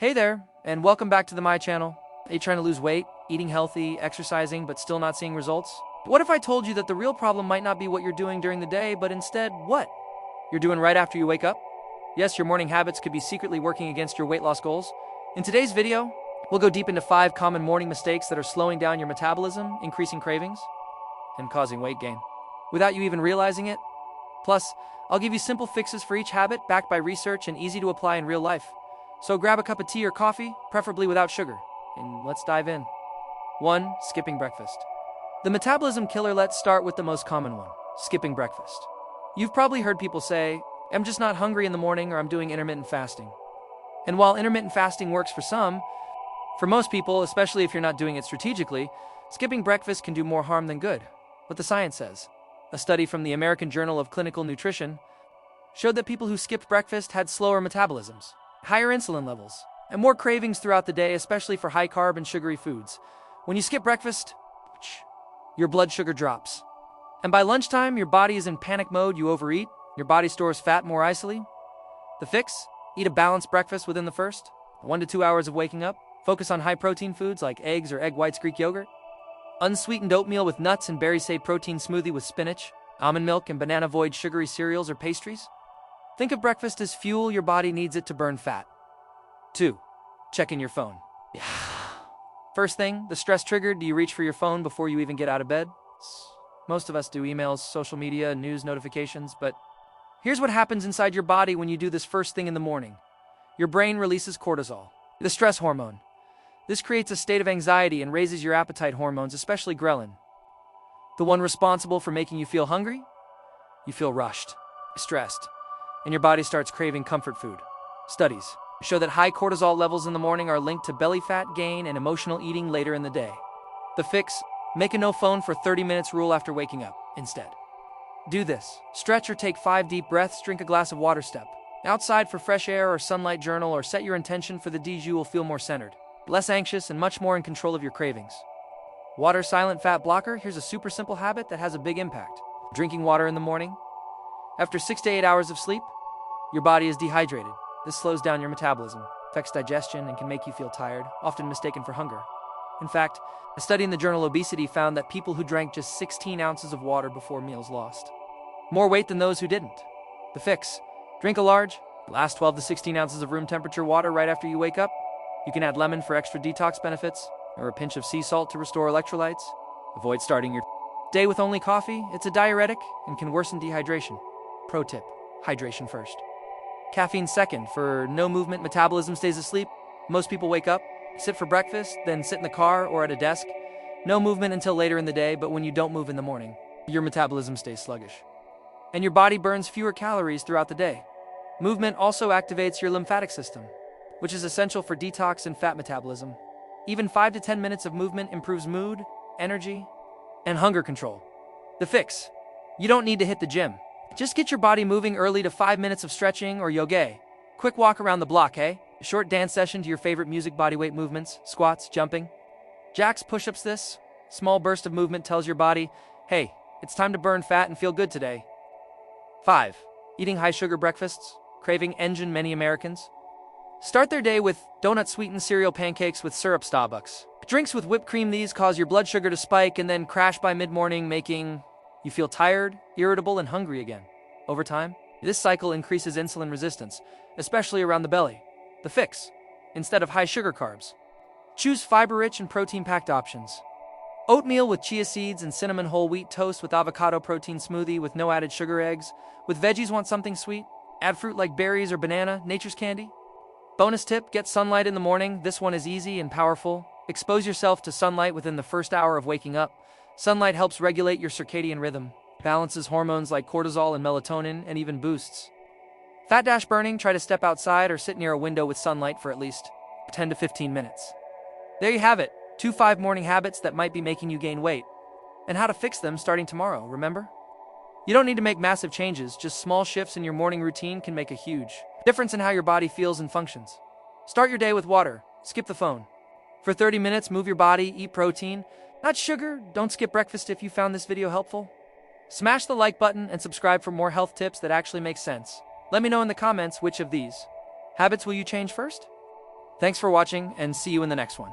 Hey there, and welcome back to my channel. Are you trying to lose weight, eating healthy, exercising, but still not seeing results? What if I told you that the real problem might not be what you're doing during the day, but instead what you're doing right after you wake up? Yes, your morning habits could be secretly working against your weight loss goals. In today's video, we'll go deep into 5 common morning mistakes that are slowing down your metabolism, increasing cravings, and causing weight gain, without you even realizing it. Plus, I'll give you simple fixes for each habit backed by research and easy to apply in real life. So grab a cup of tea or coffee, preferably without sugar, and let's dive in. 1. Skipping breakfast. The metabolism killer. Let's start with the most common one, skipping breakfast. You've probably heard people say, I'm just not hungry in the morning, or I'm doing intermittent fasting. And while intermittent fasting works for some, for most people, especially if you're not doing it strategically, skipping breakfast can do more harm than good. What the science says. A study from the American Journal of Clinical Nutrition showed that people who skipped breakfast had slower metabolisms, higher insulin levels, and more cravings throughout the day, especially for high-carb and sugary foods. When you skip breakfast, your blood sugar drops. And by lunchtime, your body is in panic mode. You overeat, your body stores fat more easily. The fix? Eat a balanced breakfast within the first 1 to 2 hours of waking up. Focus on high-protein foods like eggs or egg whites, Greek yogurt. Unsweetened oatmeal with nuts and berries, say protein smoothie with spinach, almond milk, and banana. Avoid sugary cereals or pastries. Think of breakfast as fuel. Your body needs it to burn fat. 2. Checking your phone. First thing, the stress triggered. Do you reach for your phone before you even get out of bed? Most of us do. Emails, social media, news notifications, but here's what happens inside your body when you do this first thing in the morning. Your brain releases cortisol, the stress hormone. This creates a state of anxiety and raises your appetite hormones, especially ghrelin, the one responsible for making you feel hungry. You feel rushed, stressed, and your body starts craving comfort food. Studies show that high cortisol levels in the morning are linked to belly fat gain and emotional eating later in the day. The fix? Make a no phone for 30 minutes rule after waking up. Instead, do this. Stretch or take 5 deep breaths, drink a glass of water, step outside for fresh air or sunlight, journal, or set your intention for the days. You will feel more centered, less anxious, and much more in control of your cravings. Water silent fat blocker. Here's a super simple habit that has a big impact. Drinking water in the morning. After 6 to 8 hours of sleep, your body is dehydrated. This slows down your metabolism, affects digestion, and can make you feel tired, often mistaken for hunger. In fact, a study in the journal Obesity found that people who drank just 16 ounces of water before meals lost more weight than those who didn't. The fix? Drink a large, last 12 to 16 ounces of room temperature water right after you wake up. You can add lemon for extra detox benefits, or a pinch of sea salt to restore electrolytes. Avoid starting your day with only coffee. It's a diuretic and can worsen dehydration. Pro tip: hydration first. Caffeine second. For no movement, metabolism stays asleep. Most people wake up, sit for breakfast, then sit in the car or at a desk. No movement until later in the day, but when you don't move in the morning, your metabolism stays sluggish, and your body burns fewer calories throughout the day. Movement also activates your lymphatic system, which is essential for detox and fat metabolism. Even 5 to 10 minutes of movement improves mood, energy, and hunger control. The fix? You don't need to hit the gym. Just get your body moving early to 5 minutes of stretching or yoga. Quick walk around the block, hey? A short dance session to your favorite music, bodyweight movements, squats, jumping, jacks, push-ups. This small burst of movement tells your body, hey, it's time to burn fat and feel good today. 5. Eating high-sugar breakfasts, craving engine. Many Americans start their day with donut-sweetened cereal, pancakes with syrup, Starbucks, drinks with whipped cream. These cause your blood sugar to spike and then crash by mid-morning, making you feel tired, irritable, and hungry again. Over time, this cycle increases insulin resistance, especially around the belly. The fix? Instead of high-sugar carbs, choose fiber-rich and protein-packed options. Oatmeal with chia seeds and cinnamon, whole wheat toast with avocado, protein smoothie with no added sugar, eggs. With veggies, want something sweet? Add fruit like berries or banana, nature's candy. Bonus tip: get sunlight in the morning. This one is easy and powerful. Expose yourself to sunlight within the first hour of waking up. Sunlight helps regulate your circadian rhythm, balances hormones like cortisol and melatonin, and even boosts fat burning. Try to step outside or sit near a window with sunlight for at least 10 to 15 minutes. There you have it, 5 morning habits that might be making you gain weight, and how to fix them starting tomorrow. Remember, you don't need to make massive changes. Just small shifts in your morning routine can make a huge difference in how your body feels and functions. Start your day with water. Skip the phone for 30 minutes. Move your body. Eat protein, not sugar. Don't skip breakfast. If you found this video helpful, smash the like button and subscribe for more health tips that actually make sense. Let me know in the comments which of these habits will you change first? Thanks for watching and see you in the next one.